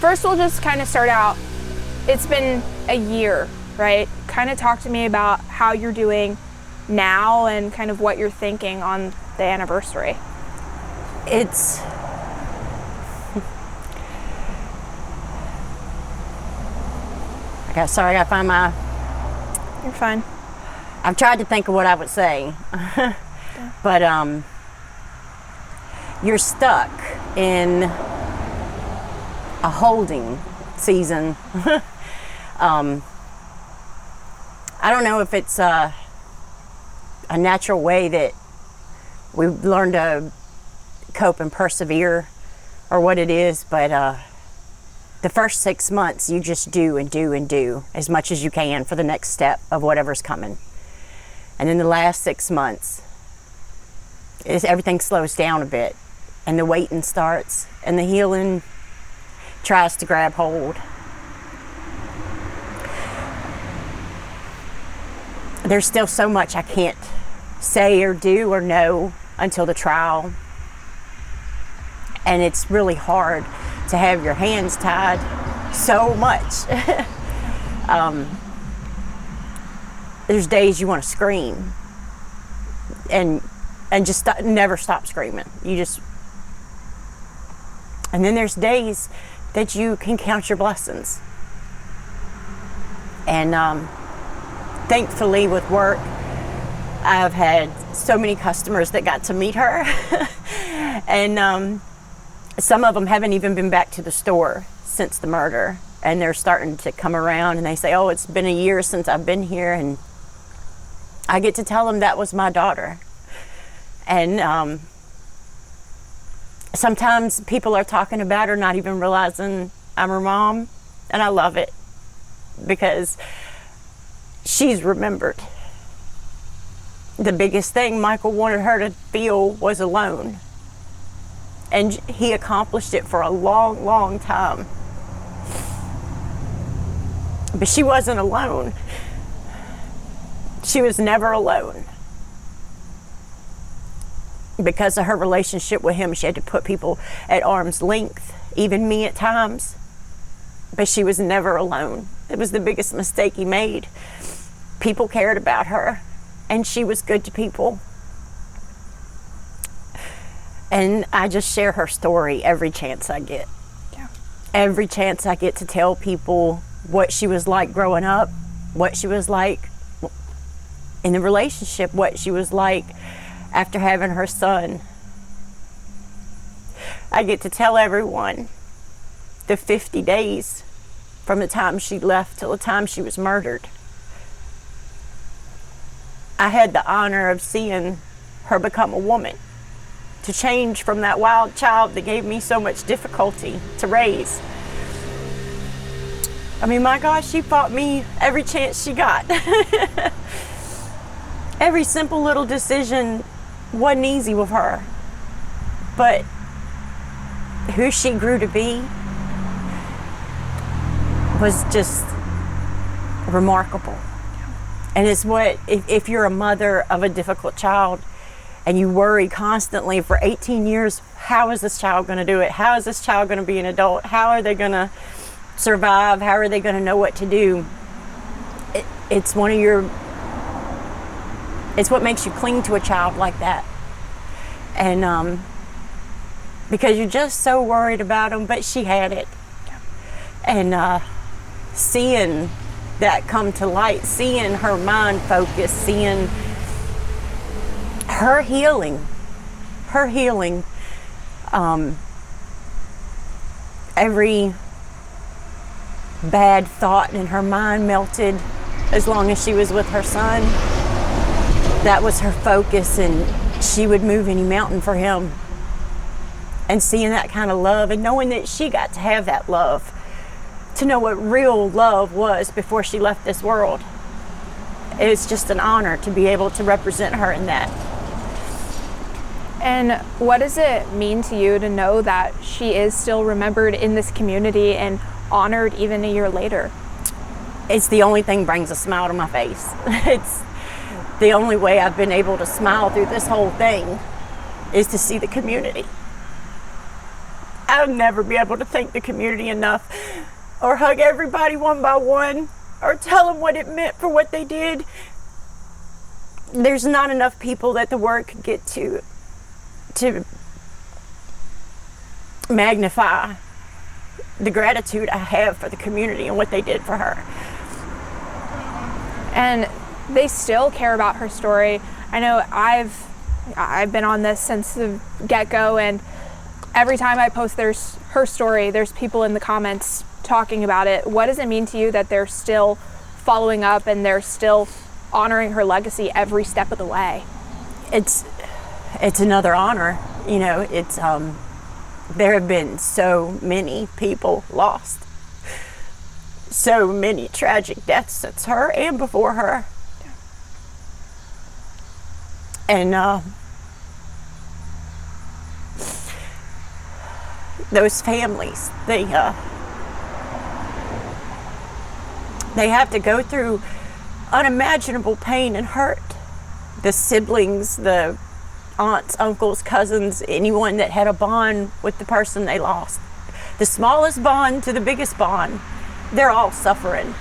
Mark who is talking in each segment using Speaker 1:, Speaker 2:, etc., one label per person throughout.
Speaker 1: first we'll just kind of start out. It's been a year, right? Kind of talk to me about how you're doing now and kind of what you're thinking on the anniversary.
Speaker 2: It's sorry, I gotta find my...
Speaker 1: You're fine.
Speaker 2: I've tried to think of what I would say. But you're stuck in a holding season. I don't know if it's a natural way that we've learned to cope and persevere or what it is, but the first 6 months you just do and do and do as much as you can for the next step of whatever's coming. And then the last 6 months, everything slows down a bit, and the waiting starts, and the healing tries to grab hold. There's still so much I can't say or do or know until the trial. And it's really hard to have your hands tied so much. There's days you want to scream and just never stop screaming. And then there's days that you can count your blessings. And thankfully with work, I've had so many customers that got to meet her. And some of them haven't even been back to the store since the murder. And they're starting to come around and they say, oh, it's been a year since I've been here. And I get to tell them that was my daughter. And sometimes people are talking about her, not even realizing I'm her mom. And I love it because she's remembered. The biggest thing Michael wanted her to feel was alone. And he accomplished it for a long, long time. But she wasn't alone. She was never alone. Because of her relationship with him, she had to put people at arm's length, even me at times. But she was never alone. It was the biggest mistake he made. People cared about her, and she was good to people. And I just share her story every chance I get. Yeah. Every chance I get to tell people what she was like growing up, what she was like in the relationship, what she was like after having her son. I get to tell everyone the 50 days from the time she left till the time she was murdered. I had the honor of seeing her become a woman, to change from that wild child that gave me so much difficulty to raise. I mean, my God, she fought me every chance she got. Every simple little decision wasn't easy with her, but who she grew to be was just remarkable. And it's what, if you're a mother of a difficult child and you worry constantly for 18 years, how is this child going to do it? How is this child going to be an adult? How are they going to survive? How are they going to know what to do? It's one of your, it's what makes you cling to a child like that. And because you're just so worried about them, but she had it. And seeing that come to light, seeing her mind focus, seeing her healing, every bad thought in her mind melted as long as she was with her son. That was her focus, and she would move any mountain for him. And seeing that kind of love and knowing that she got to have that love, to know what real love was before she left this world. It's just an honor to be able to represent her in that.
Speaker 1: And what does it mean to you to know that she is still remembered in this community and honored even a year later?
Speaker 2: It's the only thing brings a smile to my face. It's the only way I've been able to smile through this whole thing is to see the community. I'll never be able to thank the community enough, or hug everybody one by one, or tell them what it meant for what they did. There's not enough people that the word could get to magnify the gratitude I have for the community and what they did for her.
Speaker 1: And they still care about her story. I know I've been on this since the get-go, and every time I post her story, there's people in the comments talking about it. What does it mean to you that they're still following up and they're still honoring her legacy every step of the way?
Speaker 2: It's another honor. You know, there have been so many people lost. So many tragic deaths since her and before her. And those families, they have to go through unimaginable pain and hurt. The siblings, the aunts, uncles, cousins, anyone that had a bond with the person they lost. The smallest bond to the biggest bond, they're all suffering.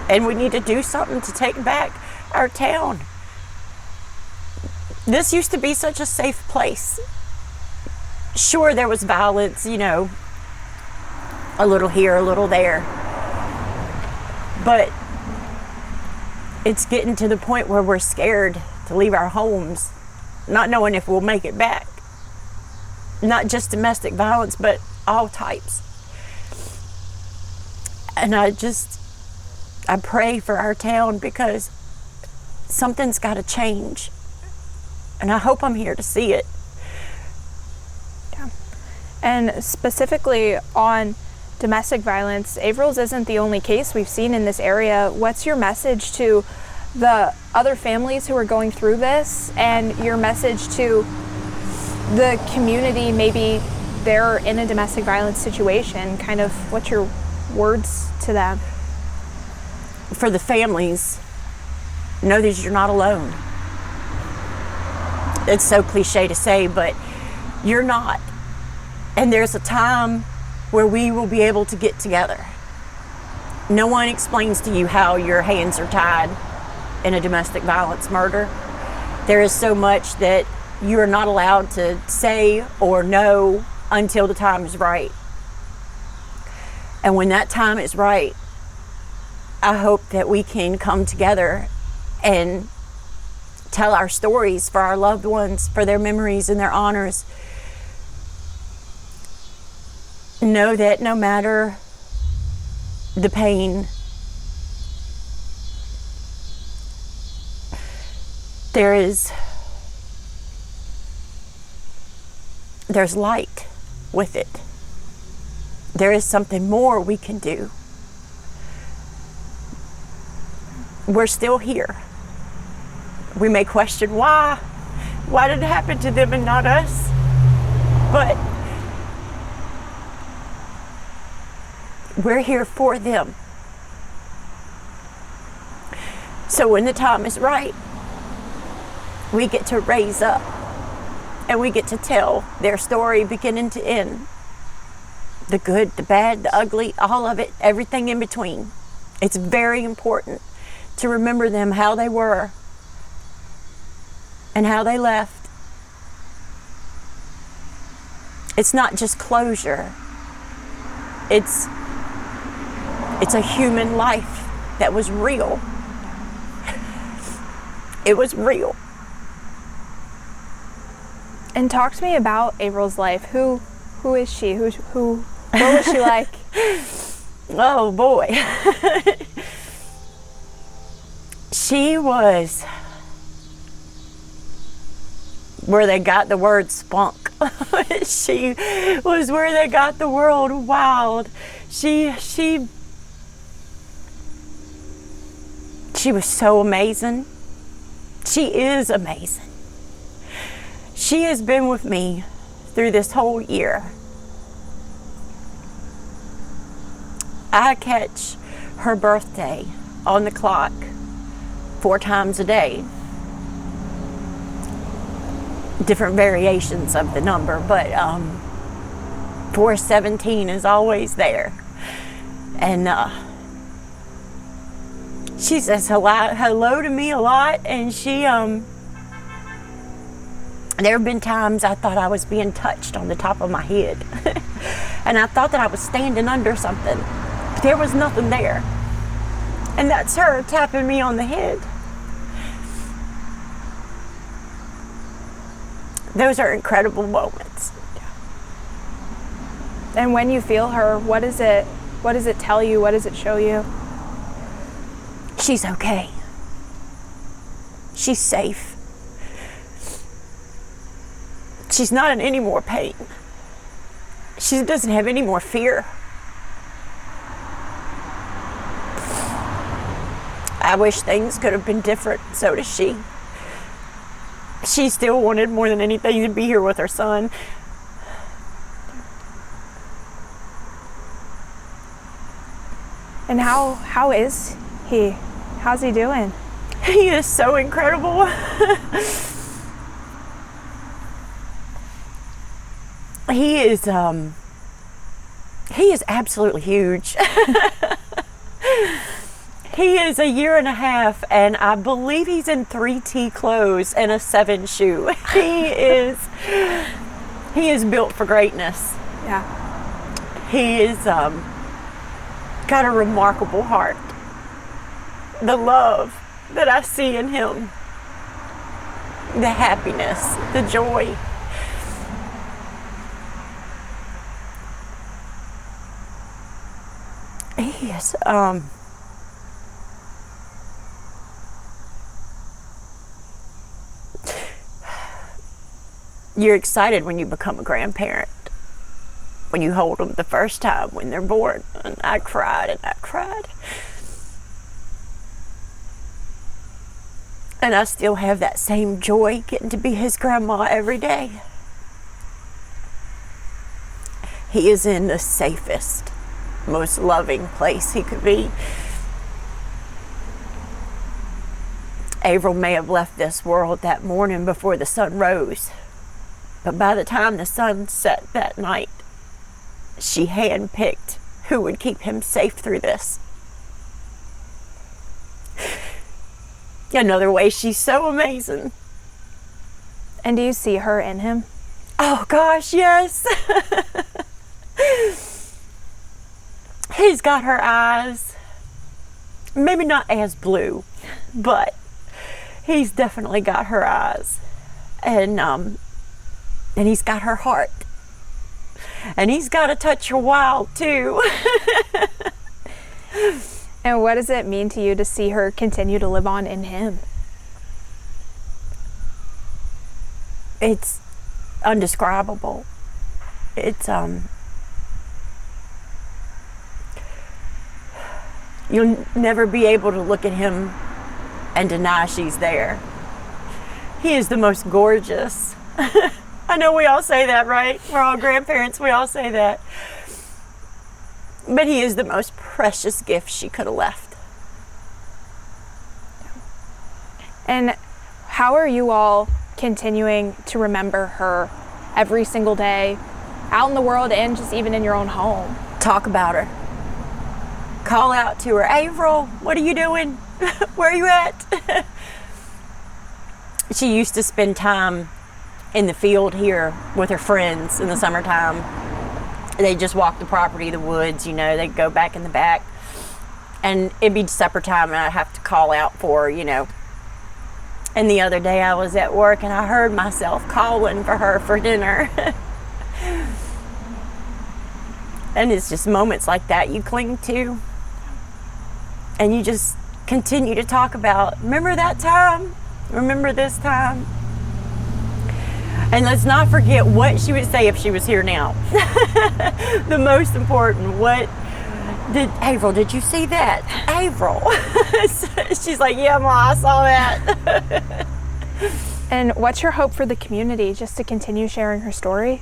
Speaker 2: And we need to do something to take back our town. This used to be such a safe place. Sure, there was violence, you know, a little here, a little there. But it's getting to the point where we're scared to leave our homes, not knowing if we'll make it back. Not just domestic violence, but all types. And I pray for our town, because something's got to change. And I hope I'm here to see it.
Speaker 1: Yeah. And specifically on domestic violence, Avriel's isn't the only case we've seen in this area. What's your message to the other families who are going through this, and your message to the community, maybe they're in a domestic violence situation? Kind of what's your words to them?
Speaker 2: For the families, know that you're not alone. It's so cliche to say, but you're not. And there's a time where we will be able to get together. No one explains to you how your hands are tied in a domestic violence murder. There is so much that you are not allowed to say or know until the time is right. And when that time is right, I hope that we can come together and tell our stories for our loved ones, for their memories and their honors. Know that no matter the pain, there's light with it. There is something more we can do. We're still here. We may question why did it happen to them and not us? But we're here for them. So when the time is right, we get to raise up and we get to tell their story beginning to end. The good, the bad, the ugly, all of it, everything in between. It's very important to remember them, how they were and how they left. It's not just closure. It's a human life that was real. It was real.
Speaker 1: And talk to me about Avriel's life. Who is she? What was she like?
Speaker 2: Oh boy. She was where they got the word spunk. She was where they got the word wild. She was so amazing. She is amazing. She has been with me through this whole year. I catch her birthday on the clock 4 times a day. Different variations of the number, but 417 is always there. And she says hello to me a lot, and she there have been times I thought I was being touched on the top of my head. And I thought that I was standing under something, but there was nothing there. And that's her tapping me on the head. Those are incredible moments.
Speaker 1: And when you feel her, what does it tell you? What does it show you?
Speaker 2: She's okay. She's safe. She's not in any more pain. She doesn't have any more fear. I wish things could have been different. So does she. She still wanted more than anything to be here with her son.
Speaker 1: And how is he? How's he doing?
Speaker 2: He is so incredible. He is absolutely huge. He is a year and a half, and I believe he's in 3T clothes and a 7 shoe. He is built for greatness.
Speaker 1: Yeah.
Speaker 2: He is got a remarkable heart. The love that I see in him, the happiness, the joy. He is you're excited when you become a grandparent, when you hold them the first time when they're born. And I cried and I cried. And I still have that same joy getting to be his grandma every day. He is in the safest, most loving place he could be. Avriel may have left this world that morning before the sun rose. But by the time the sun set that night, she handpicked who would keep him safe through this. Another way she's so amazing.
Speaker 1: And do you see her in him?
Speaker 2: Oh gosh, yes. He's got her eyes, maybe not as blue, but he's definitely got her eyes. And he's got her heart. And he's got a touch of wild too.
Speaker 1: And what does it mean to you to see her continue to live on in him?
Speaker 2: It's undescribable. It's you'll never be able to look at him and deny she's there. He is the most gorgeous. I know we all say that, right? We're all grandparents, we all say that. But he is the most precious gift she could have left.
Speaker 1: And how are you all continuing to remember her every single day, out in the world and just even in your own home?
Speaker 2: Talk about her. Call out to her. Avriel, what are you doing? Where are you at? She used to spend time in the field here with her friends in the summertime. They just walk the property, the woods, you know, they'd go back in the back. And it'd be supper time and I'd have to call out for her, you know. And the other day I was at work and I heard myself calling for her for dinner. And it's just moments like that you cling to. And you just continue to talk about, remember that time? Remember this time? And let's not forget what she would say if she was here now. The most important, Avriel, did you see that? Avriel. She's like, yeah, Ma, I saw that.
Speaker 1: And what's your hope for the community, just to continue sharing her story?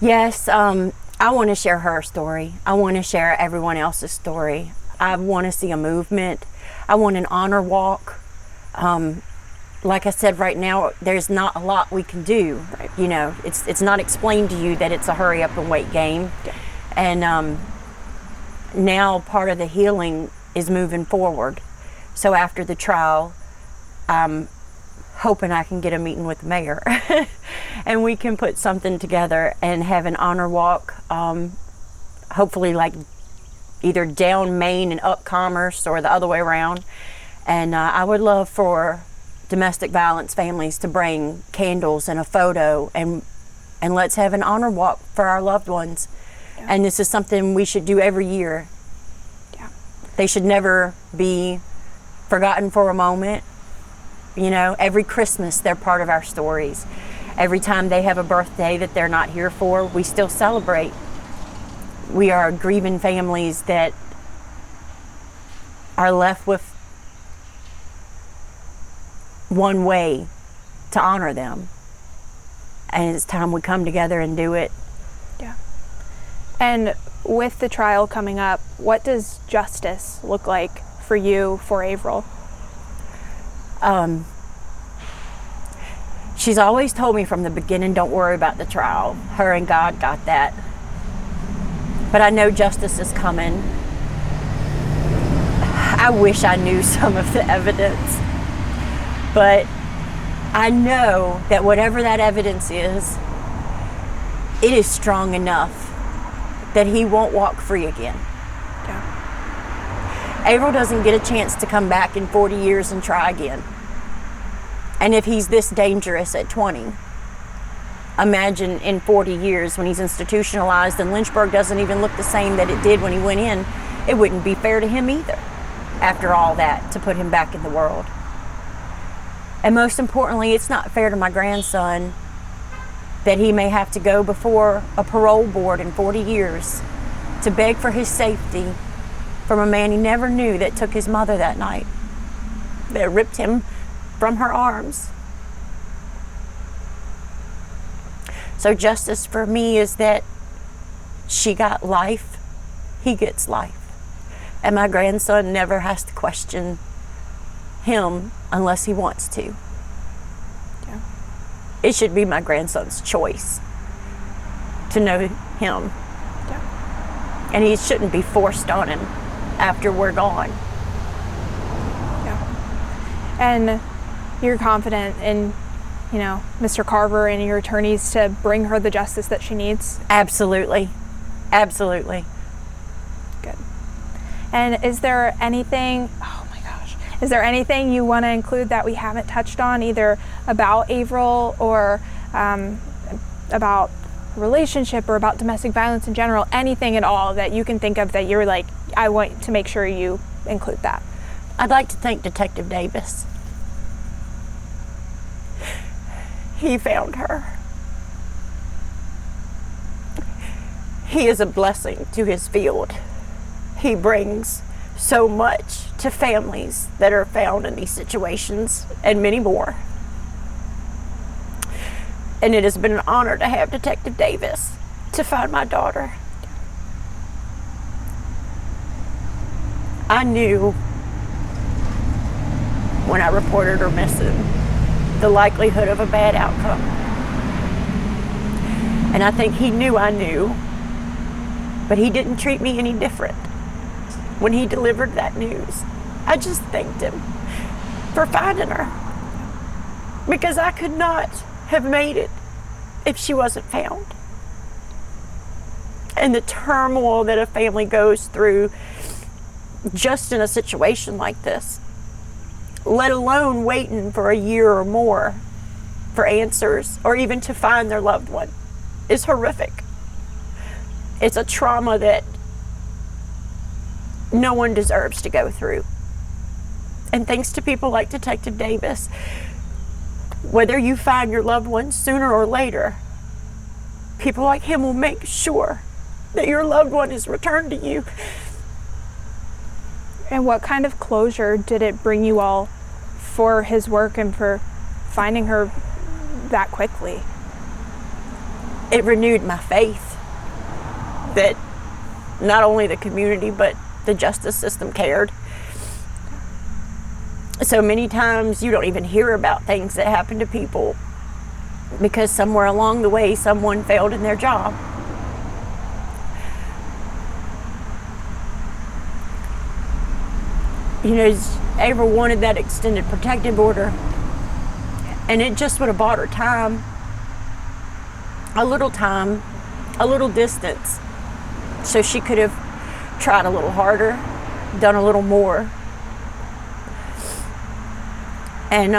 Speaker 2: Yes, I want to share her story. I want to share everyone else's story. I want to see a movement. I want an honor walk. like I said, right now, there's not a lot we can do.
Speaker 1: Right.
Speaker 2: You know, it's not explained to you that it's a hurry up and wait game.
Speaker 1: Yeah.
Speaker 2: And now part of the healing is moving forward. So after the trial, I'm hoping I can get a meeting with the mayor and we can put something together and have an honor walk, hopefully like either down Main and up Commerce or the other way around. And I would love for domestic violence families to bring candles and a photo, and let's have an honor walk for our loved ones. Yeah. And this is something we should do every year.
Speaker 1: Yeah.
Speaker 2: They should never be forgotten for a moment. You know, every Christmas they're part of our stories. Every time they have a birthday that they're not here for, we still celebrate. We are grieving families that are left with one way to honor them. And it's time we come together and do it.
Speaker 1: Yeah. And with the trial coming up, what does justice look like for you, for Avriel?
Speaker 2: She's always told me from the beginning, don't worry about the trial. Her and God got that. But I know justice is coming. I wish I knew some of the evidence. But I know that whatever that evidence is, it is strong enough that he won't walk free again.
Speaker 1: Yeah.
Speaker 2: Avriel doesn't get a chance to come back in 40 years and try again. And if he's this dangerous at 20, imagine in 40 years when he's institutionalized and Lynchburg doesn't even look the same that it did when he went in. It wouldn't be fair to him either, after all that, to put him back in the world. And most importantly, it's not fair to my grandson that he may have to go before a parole board in 40 years to beg for his safety from a man he never knew that took his mother that night, that ripped him from her arms. So justice for me is that she got life, he gets life. And my grandson never has to question him unless he wants to.
Speaker 1: Yeah.
Speaker 2: It should be my grandson's choice to know him.
Speaker 1: Yeah.
Speaker 2: And he shouldn't be forced on him after we're gone.
Speaker 1: Yeah. And you're confident in, you know, Mr. Carver and your attorneys to bring her the justice that she needs?
Speaker 2: Absolutely. Absolutely.
Speaker 1: Good. And is there anything, is there anything you want to include that we haven't touched on, either about Avriel or about relationship or about domestic violence in general, anything at all that you can think of that you're like, I want to make sure you include that?
Speaker 2: I'd like to thank Detective Davis. He found her. He is a blessing to his field. He brings so much to families that are found in these situations and many more. And it has been an honor to have Detective Davis to find my daughter. I knew when I reported her missing the likelihood of a bad outcome. And I think he knew I knew, but he didn't treat me any different when he delivered that news. I just thanked him for finding her, because I could not have made it if she wasn't found. And the turmoil that a family goes through just in a situation like this, let alone waiting for a year or more for answers or even to find their loved one, is horrific. It's a trauma that no one deserves to go through. And thanks to people like Detective Davis, whether you find your loved one sooner or later, people like him will make sure that your loved one is returned to you.
Speaker 1: And what kind of closure did it bring you all for his work and for finding her that quickly?
Speaker 2: It renewed my faith that not only the community but the justice system cared. So many times you don't even hear about things that happen to people because somewhere along the way someone failed in their job. You know, Avriel wanted that extended protective order, and it just would have bought her time, a little distance, so she could have tried a little harder, done a little more. And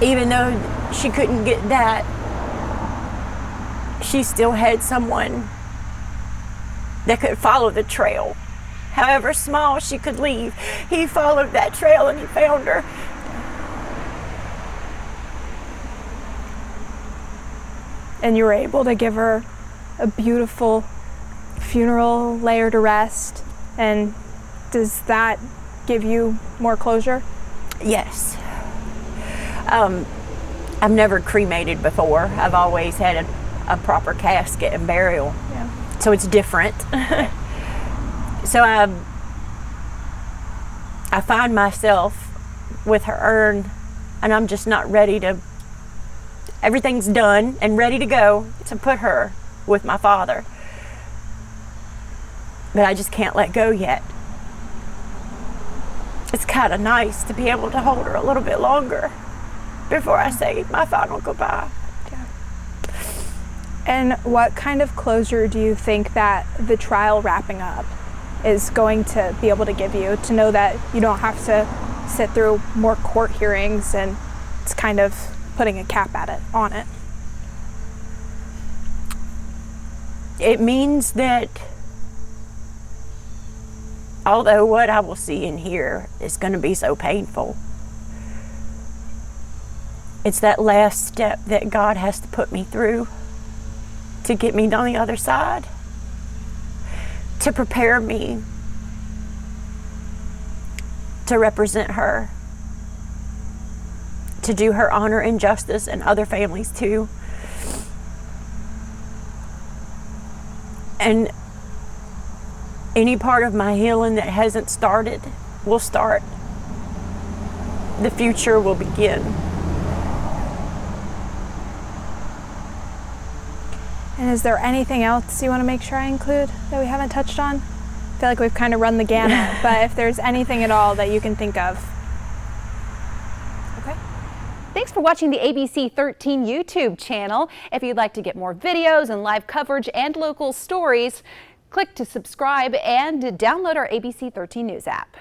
Speaker 2: even though she couldn't get that, she still had someone that could follow the trail. However small she could leave, he followed that trail and he found her.
Speaker 1: And you were able to give her a beautiful funeral, lay her to rest. And does that give you more closure?
Speaker 2: Yes. I've never cremated before. I've always had a proper casket and burial.
Speaker 1: Yeah.
Speaker 2: So it's different. So I find myself with her urn, and I'm just not ready to, everything's done and ready to go to put her with my father. But I just can't let go yet. It's kind of nice to be able to hold her a little bit longer before I say my final goodbye.
Speaker 1: Yeah. And what kind of closure do you think that the trial wrapping up is going to be able to give you, to know that you don't have to sit through more court hearings and it's kind of putting a cap on it?
Speaker 2: It means that although what I will see and hear is going to be so painful, it's that last step that God has to put me through to get me on the other side, to prepare me to represent her, to do her honor and justice, and other families too. And any part of my healing that hasn't started will start. The future will begin.
Speaker 1: And is there anything else you want to make sure I include that we haven't touched on? I feel like we've kind of run the gamut, but if there's anything at all that you can think of.
Speaker 3: Okay. Thanks for watching the ABC 13 YouTube channel. If you'd like to get more videos and live coverage and local stories, click to subscribe and download our ABC 13 News app.